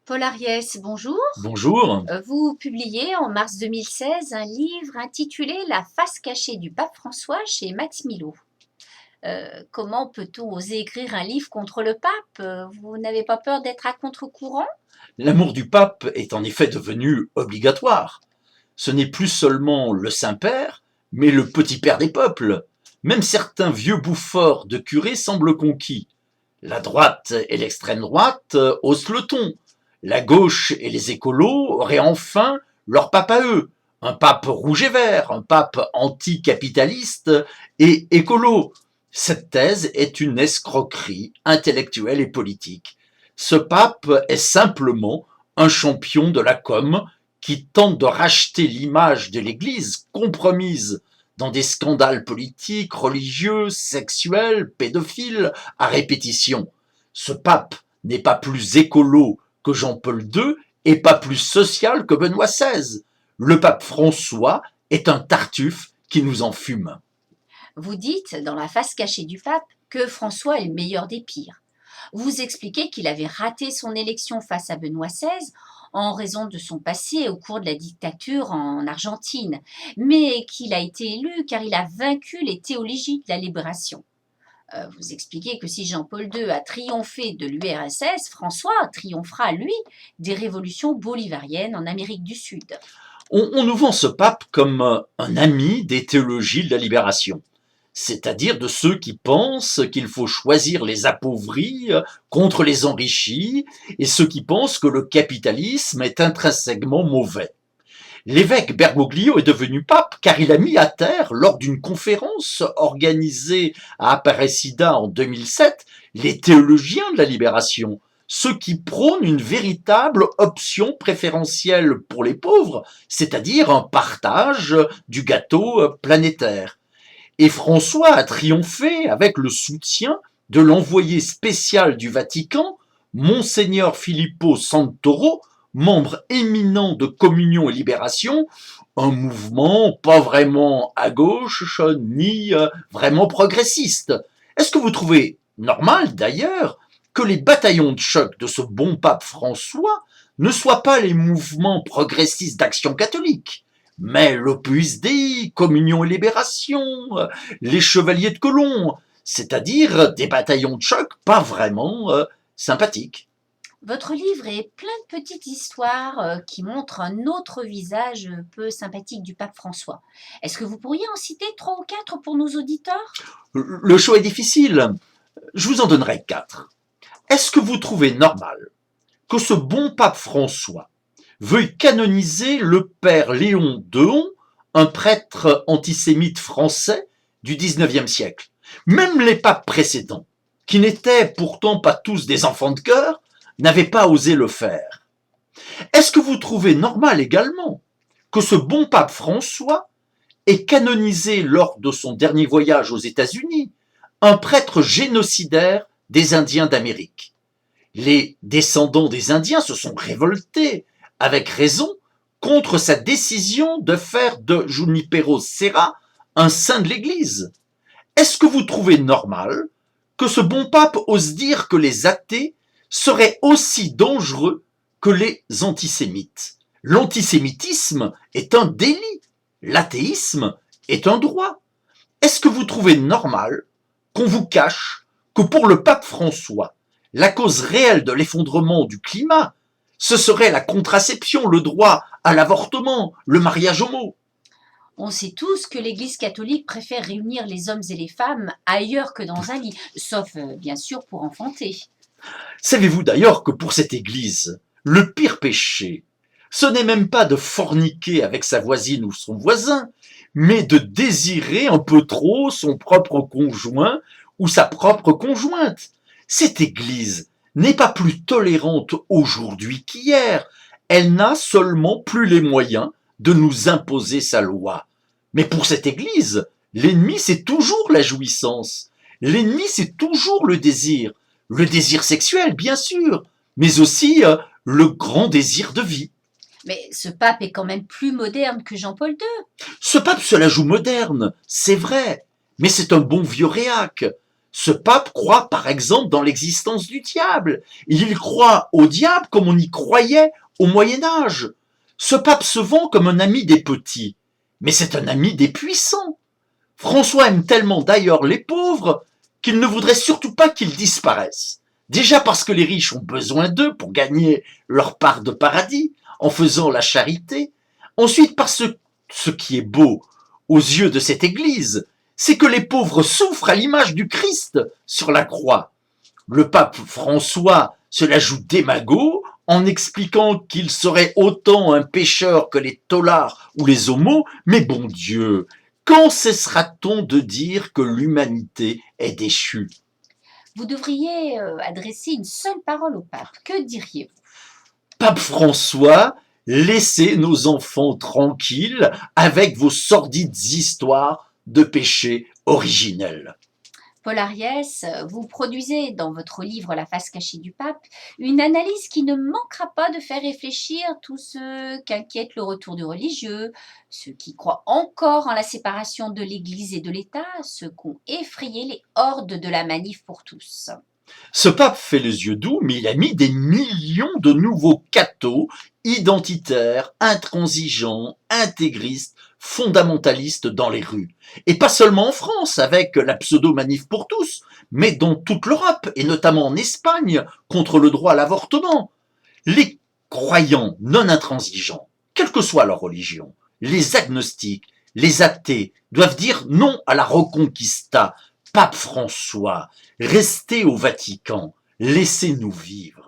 Paul Ariès, bonjour. Bonjour. Vous publiez en mars 2016 un livre intitulé La face cachée du pape François chez Max Milo. Comment peut-on oser écrire un livre contre le pape? Vous n'avez pas peur d'être à contre-courant? L'amour du pape est en effet devenu obligatoire. Ce n'est plus seulement le Saint-Père, mais le petit père des peuples. Même certains vieux bouffords de curés semblent conquis. La droite et l'extrême droite haussent le ton. La gauche et les écolos auraient enfin leur pape à eux. Un pape rouge et vert, un pape anticapitaliste et écolo. Cette thèse est une escroquerie intellectuelle et politique. Ce pape est simplement un champion de la com qui tente de racheter l'image de l'Église compromise dans des scandales politiques, religieux, sexuels, pédophiles, à répétition. Ce pape n'est pas plus écolo que Jean-Paul II et pas plus social que Benoît XVI. Le pape François est un tartuffe qui nous enfume. Vous dites, dans La face cachée du pape, que François est le meilleur des pires. Vous expliquez qu'il avait raté son élection face à Benoît XVI en raison de son passé au cours de la dictature en Argentine, mais qu'il a été élu car il a vaincu les théologies de la libération. Vous expliquez que si Jean-Paul II a triomphé de l'URSS, François triomphera, lui, des révolutions bolivariennes en Amérique du Sud. On nous vend ce pape comme un ami des théologies de la libération, c'est-à-dire de ceux qui pensent qu'il faut choisir les appauvris contre les enrichis et ceux qui pensent que le capitalisme est intrinsèquement mauvais. L'évêque Bergoglio est devenu pape car il a mis à terre, lors d'une conférence organisée à Aparecida en 2007, les théologiens de la libération, ceux qui prônent une véritable option préférentielle pour les pauvres, c'est-à-dire un partage du gâteau planétaire. Et François a triomphé avec le soutien de l'envoyé spécial du Vatican, Monseigneur Filippo Santoro, membre éminent de Communion et Libération, un mouvement pas vraiment à gauche ni vraiment progressiste. Est-ce que vous trouvez normal d'ailleurs que les bataillons de choc de ce bon pape François ne soient pas les mouvements progressistes d'action catholique, mais l'Opus Dei, Communion et Libération, les Chevaliers de Colomb, c'est-à-dire des bataillons de choc pas vraiment sympathiques. Votre livre est plein de petites histoires qui montrent un autre visage peu sympathique du pape François. Est-ce que vous pourriez en citer trois ou quatre pour nos auditeurs? Le choix est difficile. Je vous en donnerai 4. Est-ce que vous trouvez normal que ce bon pape François veuille canoniser le père Léon Deon, un prêtre antisémite français du XIXe siècle? Même les papes précédents, qui n'étaient pourtant pas tous des enfants de cœur, n'avaient pas osé le faire. Est-ce que vous trouvez normal également que ce bon pape François ait canonisé lors de son dernier voyage aux États-Unis un prêtre génocidaire des Indiens d'Amérique? Les descendants des Indiens se sont révoltés, avec raison, contre sa décision de faire de Junipero Serra un saint de l'Église. Est-ce que vous trouvez normal que ce bon pape ose dire que les athées seraient aussi dangereux que les antisémites? L'antisémitisme est un délit, l'athéisme est un droit. Est-ce que vous trouvez normal qu'on vous cache que pour le pape François, la cause réelle de l'effondrement du climat, ce serait la contraception, le droit à l'avortement, le mariage homo? On sait tous que l'Église catholique préfère réunir les hommes et les femmes ailleurs que dans un lit, sauf bien sûr pour enfanter. Savez-vous d'ailleurs que pour cette Église, le pire péché, ce n'est même pas de forniquer avec sa voisine ou son voisin, mais de désirer un peu trop son propre conjoint ou sa propre conjointe. Cette Église n'est pas plus tolérante aujourd'hui qu'hier, elle n'a seulement plus les moyens de nous imposer sa loi. Mais pour cette Église, l'ennemi c'est toujours la jouissance, l'ennemi c'est toujours le désir sexuel bien sûr, mais aussi le grand désir de vie. Mais ce pape est quand même plus moderne que Jean-Paul II. Ce pape se la joue moderne, c'est vrai, mais c'est un bon vieux réac. Ce pape croit par exemple dans l'existence du diable. Il croit au diable comme on y croyait au Moyen-Âge. Ce pape se vend comme un ami des petits, mais c'est un ami des puissants. François aime tellement d'ailleurs les pauvres qu'il ne voudrait surtout pas qu'ils disparaissent. Déjà parce que les riches ont besoin d'eux pour gagner leur part de paradis en faisant la charité. Ensuite parce que ce qui est beau aux yeux de cette Église, c'est que les pauvres souffrent à l'image du Christ sur la croix. Le pape François se la joue démago en expliquant qu'il serait autant un pécheur que les taulards ou les homos, mais bon Dieu, quand cessera-t-on de dire que l'humanité est déchue? Vous devriez adresser une seule parole au pape. Que diriez-vous? Pape François, laissez nos enfants tranquilles avec vos sordides histoires de péché originels. Paul Ariès, vous produisez dans votre livre La face cachée du pape une analyse qui ne manquera pas de faire réfléchir tous ceux qu'inquiète le retour du religieux, ceux qui croient encore en la séparation de l'Église et de l'État, ceux qu'ont effrayé les hordes de la manif pour tous. Ce pape fait les yeux doux, mais il a mis des millions de nouveaux cathos, identitaires, intransigeants, intégristes, fondamentalistes dans les rues. Et pas seulement en France, avec la pseudo-manif pour tous, mais dans toute l'Europe, et notamment en Espagne, contre le droit à l'avortement. Les croyants non intransigeants, quelle que soit leur religion, les agnostiques, les athées, doivent dire non à la Reconquista. Pape François, restez au Vatican, laissez-nous vivre.